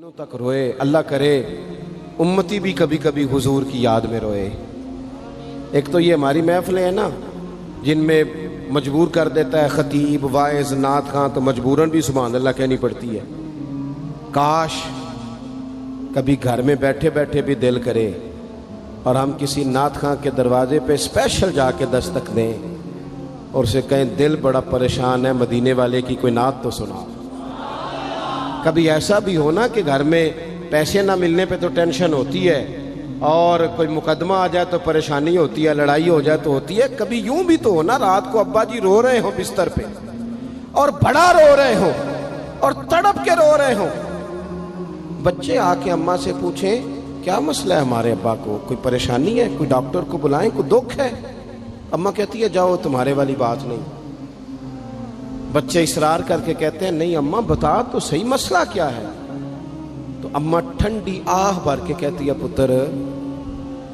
دنوں تک روئے. اللہ کرے امتی بھی کبھی کبھی حضور کی یاد میں روئے. ایک تو یہ ہماری محفلیں ہیں نا جن میں مجبور کر دیتا ہے خطیب واعظ نعت خواں، تو مجبوراً بھی سبحان اللہ کہنی پڑتی ہے. کاش کبھی گھر میں بیٹھے بیٹھے بھی دل کرے اور ہم کسی نعت خواں کے دروازے پہ اسپیشل جا کے دستک دیں اور اسے کہیں دل بڑا پریشان ہے، مدینے والے کی کوئی نعت تو سنا. کبھی ایسا بھی ہونا کہ گھر میں پیسے نہ ملنے پہ تو ٹینشن ہوتی ہے اور کوئی مقدمہ آ جائے تو پریشانی ہوتی ہے، لڑائی ہو جائے تو ہوتی ہے. کبھی یوں بھی تو ہونا رات کو ابا جی رو رہے ہوں بستر پہ اور بڑا رو رہے ہوں اور تڑپ کے رو رہے ہوں، بچے آ کے اماں سے پوچھیں کیا مسئلہ ہے ہمارے ابا کو، کوئی پریشانی ہے، کوئی ڈاکٹر کو بلائیں، کوئی دکھ ہے. اماں کہتی ہے جاؤ تمہارے والی بات نہیں. بچے اصرار کر کے کہتے ہیں نہیں اماں بتا تو صحیح مسئلہ کیا ہے. تو اماں ٹھنڈی آہ بھر کے کہتی ہے پتر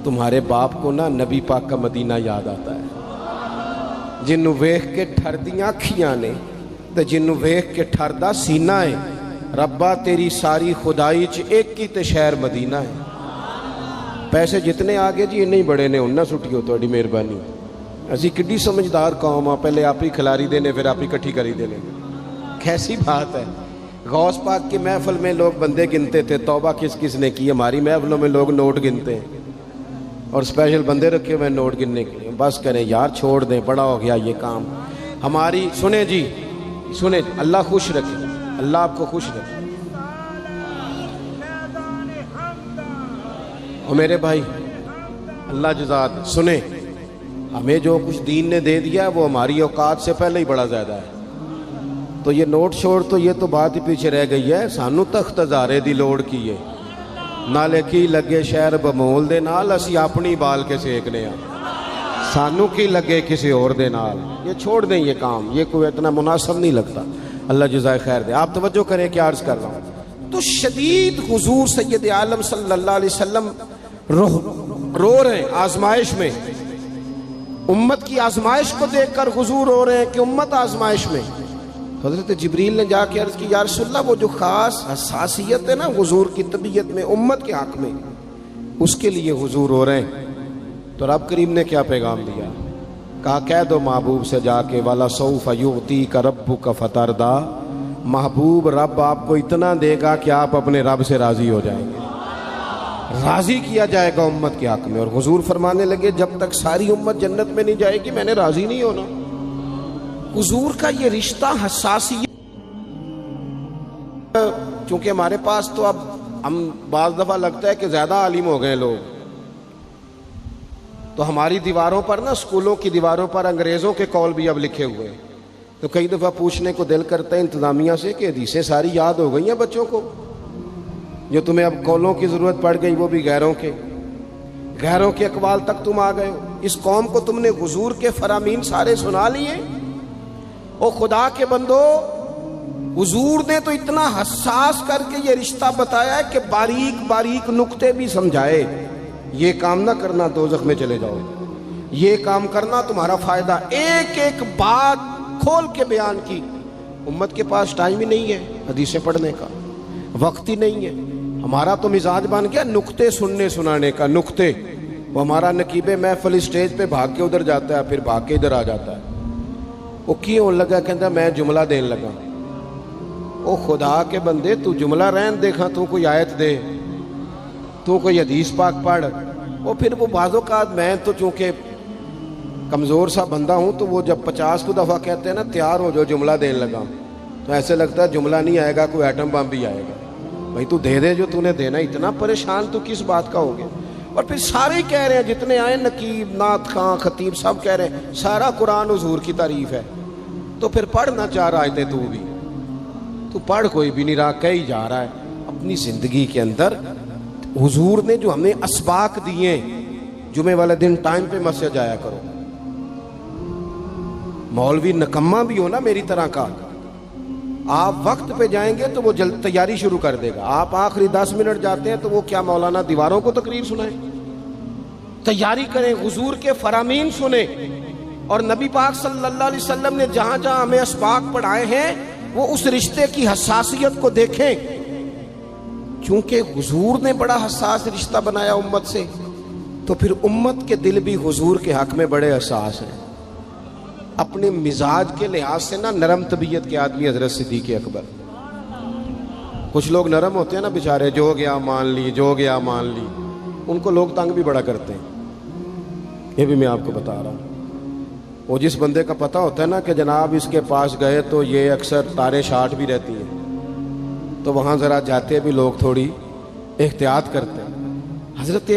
تمہارے باپ کو نا نبی پاک کا مدینہ یاد آتا ہے جنوں ویکھ کے ٹھردیاں اکھیاں نے تے جنوں ویکھ کے ٹھردا سینہ ہے. ربا تیری ساری خدائی چ ایک ہی تے شہر مدینہ ہے. پیسے جتنے آگے جی نہیں بڑے نے انہاں سٹیو تہاڈی مہربانی. اسی کڈی سمجھدار قوم آ، پہلے آپ ہی کھلاری دینے پھر آپ ہی کٹھی کری دینے. کیسی بات ہے. غوث پاک کی محفل میں لوگ بندے گنتے تھے، توبہ کس کس نے کی. ہماری محفلوں میں لوگ نوٹ گنتے ہیں اور اسپیشل بندے رکھے ہوئے نوٹ گننے کے لیے. بس کریں یار چھوڑ دیں، بڑا ہو گیا یہ کام. ہماری سنیں جی سنیں، اللہ خوش رکھے، اللہ آپ کو خوش رکھے. اور میرے بھائی اللہ جزات سنیں، ہمیں جو کچھ دین نے دے دیا ہے وہ ہماری اوقات سے پہلے ہی بڑا زیادہ ہے. تو یہ نوٹ چھوڑ تو یہ تو بات ہی پیچھے رہ گئی ہے. سانو تخت ہزارے دی لوڑ کی ہے نالے کی لگے شہر بمول دے نال اسی اپنی بال کے سیکنے ہیں. سانو کی لگے کسی اور دے نال. یہ چھوڑ دیں یہ کام، یہ کوئی اتنا مناسب نہیں لگتا. اللہ جزائے خیر دے. آپ توجہ کریں کہ عرض کر رہا ہوں. تو شدید حضور سید عالم صلی اللہ علیہ وسلم رو رہے ہیں آزمائش میں. امت کی آزمائش کو دیکھ کر حضور رو رہے ہیں کہ امت آزمائش میں. حضرت جبریل نے جا کے عرض کی یا رسول اللہ وہ جو خاص حساسیت ہے نا حضور کی طبیعت میں امت کے حق میں، اس کے لیے حضور رو رہے ہیں. تو رب کریم نے کیا پیغام دیا؟ کہا کہہ دو محبوب سے جا کے والا سوف یعطیک ربک فترضی، محبوب رب آپ کو اتنا دے گا کہ آپ اپنے رب سے راضی ہو جائیں گے. راضی کیا جائے گا امت کے حق میں. اور حضور فرمانے لگے جب تک ساری امت جنت میں نہیں جائے گی میں نے راضی نہیں ہونا. حضور کا یہ رشتہ حساسیت، چونکہ ہمارے پاس تو اب ہم بعض دفعہ لگتا ہے کہ زیادہ عالم ہو گئے لوگ، تو ہماری دیواروں پر نا اسکولوں کی دیواروں پر انگریزوں کے قول بھی اب لکھے ہوئے ہیں. تو کئی دفعہ پوچھنے کو دل کرتا ہے انتظامیہ سے کہ حدیثیں ساری یاد ہو گئی ہیں بچوں کو، جو تمہیں اب قولوں کی ضرورت پڑ گئی وہ بھی غیروں کے اقوال تک تم آ گئے ہو. اس قوم کو تم نے حضور کے فرامین سارے سنا لیے. او خدا کے بندو، حضور نے تو اتنا حساس کر کے یہ رشتہ بتایا ہے کہ باریک باریک نقطے بھی سمجھائے. یہ کام نہ کرنا دوزخ میں چلے جاؤ، یہ کام کرنا تمہارا فائدہ. ایک ایک بات کھول کے بیان کی. امت کے پاس ٹائم ہی نہیں ہے حدیثیں پڑھنے کا، وقت ہی نہیں ہے. ہمارا تو مزاج بن گیا نقطے سننے سنانے کا. نقطے وہ ہمارا نقیب محفل اسٹیج پہ بھاگ کے ادھر جاتا ہے پھر بھاگ کے ادھر آ جاتا ہے. وہ کیوں لگا کہتا میں جملہ دین لگا. او خدا کے بندے تو جملہ رہن دیکھا، تو کوئی آیت دے، تو کوئی حدیث پاک پڑھ. وہ پھر وہ بعض اوقات میں تو چونکہ کمزور سا بندہ ہوں تو وہ جب 50 کو دفعہ کہتے ہیں نا تیار ہو جو جملہ دین لگا، تو ایسے لگتا ہے جملہ نہیں آئے گا کوئی ایٹم بم بھی آئے گا. بھائی تو دے دے جو تو نے دینا. اتنا پریشان تو کس بات کا ہو گیا. اور پھر سارے کہہ رہے ہیں جتنے آئے نقیب نعت خواں خطیب سب کہہ رہے ہیں سارا قرآن حضور کی تعریف ہے. تو پھر پڑھنا چاہ رہا ہے تو بھی تو پڑھ کوئی بھی نہیں رہا، کہی جا رہا ہے. اپنی زندگی کے اندر حضور نے جو ہمیں اسباق دیے، جمعے والے دن ٹائم پہ مسجد جایا کرو. مولوی نکمہ بھی ہو نا میری طرح کا، آپ وقت پہ جائیں گے تو وہ جلد تیاری شروع کر دے گا. آپ آخری 10 منٹ جاتے ہیں تو وہ کیا مولانا دیواروں کو تقریر سنائیں؟ تیاری کریں، حضور کے فرامین سنیں. اور نبی پاک صلی اللہ علیہ وسلم نے جہاں جہاں ہمیں اسباق پڑھائے ہیں وہ اس رشتے کی حساسیت کو دیکھیں. چونکہ حضور نے بڑا حساس رشتہ بنایا امت سے، تو پھر امت کے دل بھی حضور کے حق میں بڑے حساس ہیں۔ اپنے مزاج کے لحاظ سے نا نرم طبیعت کے آدمی حضرت صدیق اکبر۔ کچھ لوگ نرم ہوتے ہیں نا بیچارے، جو گیا مان لی، جو گیا مان لی، ان کو لوگ تنگ بھی بڑا کرتے ہیں۔ یہ بھی میں آپ کو بتا رہا ہوں۔ وہ جس بندے کا پتہ ہوتا ہے نا کہ جناب اس کے پاس گئے تو یہ اکثر تارے شاٹ بھی رہتی ہیں، تو وہاں ذرا جاتے بھی لوگ تھوڑی احتیاط کرتے ہیں۔ حضرت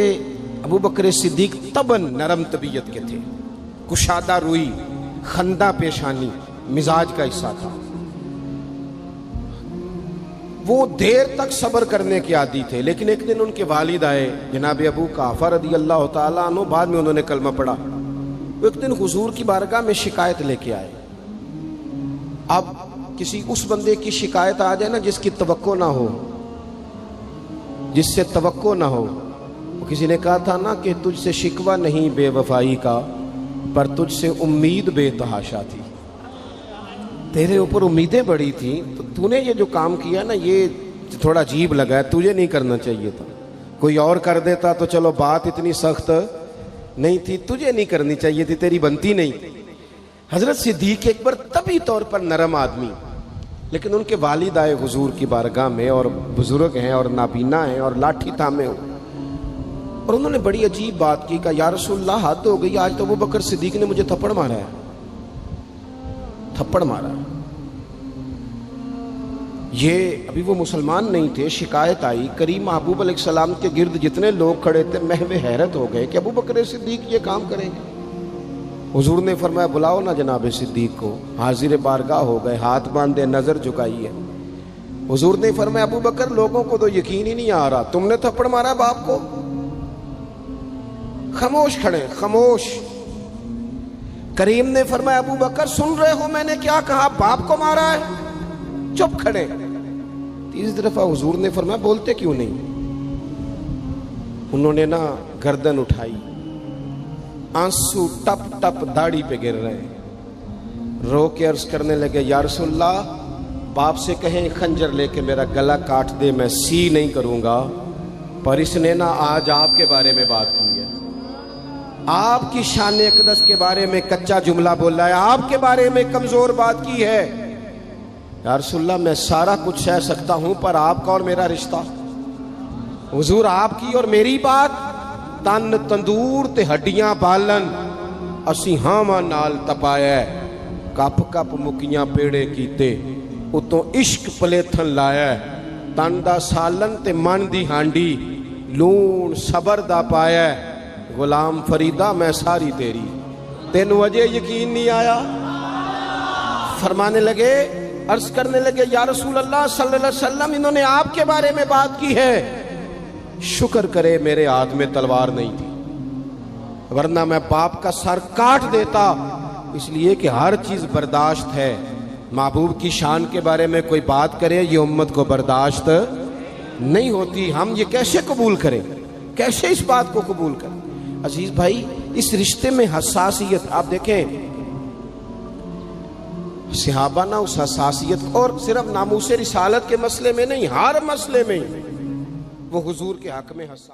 ابو بکر صدیق طبعاً نرم طبیعت کے تھے، کشادہ روئی، خندہ پیشانی مزاج کا حصہ تھا۔ وہ دیر تک صبر کرنے کے عادی تھے، لیکن ایک دن ان کے والد آئے جناب ابو قحافہ رضی اللہ تعالیٰ عنہ، بعد میں انہوں نے کلمہ پڑھا۔ وہ ایک دن حضور کی بارگاہ میں شکایت لے کے آئے۔ اب کسی اس بندے کی شکایت آ جائے نا جس کی توقع نہ ہو، جس سے توقع نہ ہو۔ کسی نے کہا تھا نا کہ تجھ سے شکوہ نہیں بے وفائی کا، پر تجھ سے امید بے تحاشا تھی۔ تیرے اوپر امیدیں بڑی تھیں، تو تو نے یہ جو کام کیا نا یہ تھوڑا عجیب لگا ہے، تجھے نہیں کرنا چاہیے تھا۔ کوئی اور کر دیتا تو چلو بات اتنی سخت نہیں تھی، تجھے نہیں کرنی چاہیے تھی، تیری بنتی نہیں تھی۔ حضرت صدیق اکبر طبی طور پر نرم آدمی، لیکن ان کے والد آئے حضور کی بارگاہ میں، اور بزرگ ہیں اور نابینا ہیں اور لاٹھی تھامے ہو، اور انہوں نے بڑی عجیب بات کی، کہا یا رسول اللہ حد ہو گئی، آج تو ابو بکر صدیق نے مجھے تھپڑ مارا ہے، تھپڑ مارا ہے۔ یہ ابھی وہ مسلمان نہیں تھے، شکایت آئی، کریم محبوب علیہ السلام کے گرد جتنے لوگ کھڑے تھے محو حیرت ہو گئے کہ ابو بکر صدیق یہ کام کریں گے۔ حضور نے فرمایا بلاؤ نا جناب صدیق کو۔ حاضر بارگاہ ہو گئے، ہاتھ باندھے، نظر جھکائی ہے۔ حضور نے فرمایا ابو بکر لوگوں کو تو یقین ہی نہیں آ رہا، تم نے تھپڑ مارا باپ کو؟ خاموش کھڑے، خاموش۔ کریم نے فرمایا ابو بکر سن رہے ہو میں نے کیا کہا، باپ کو مارا ہے؟ چپ کھڑے۔ تیسری دفعہ حضور نے فرمایا بولتے کیوں نہیں؟ انہوں نے نا گردن اٹھائی، آنسو ٹپ ٹپ داڑھی پہ گر رہے، رو کے عرض کرنے لگے یا رسول اللہ باپ سے کہیں خنجر لے کے میرا گلا کاٹ دے، میں سی نہیں کروں گا، پر اس نے نا آج آپ کے بارے میں بات کی ہے، آپ کی شان اقدس کے بارے میں کچا جملہ بولا ہے، آپ کے بارے میں کمزور بات کی ہے۔ یا رسول اللہ میں سارا کچھ سہ سکتا ہوں، پر آپ کا اور میرا رشتہ، حضور آپ کی اور میری بات، تن تندور تے ہڈیاں بالن، اسی ہاواں نال تپایا، کپ کپ مکیاں پیڑے کیتے، اتوں عشق پلیتھن لایا، تن دا سالن تے من دی ہانڈی، لون صبر دا پایا، غلام فریدہ میں ساری تیری، تینوں وجہ یقین نہیں آیا؟ فرمانے لگے، عرض کرنے لگے یا رسول اللہ صلی اللہ علیہ وسلم انہوں نے آپ کے بارے میں بات کی ہے، شکر کرے میرے ہاتھ میں تلوار نہیں تھی، ورنہ میں باپ کا سر کاٹ دیتا، اس لیے کہ ہر چیز برداشت ہے، محبوب کی شان کے بارے میں کوئی بات کرے یہ امت کو برداشت نہیں ہوتی، ہم یہ کیسے قبول کریں، کیسے اس بات کو قبول کریں؟ عزیز بھائی اس رشتے میں حساسیت، آپ دیکھیں صحابہ نا اس حساسیت، اور صرف ناموس رسالت کے مسئلے میں نہیں، ہر مسئلے میں وہ حضور کے حق میں حساس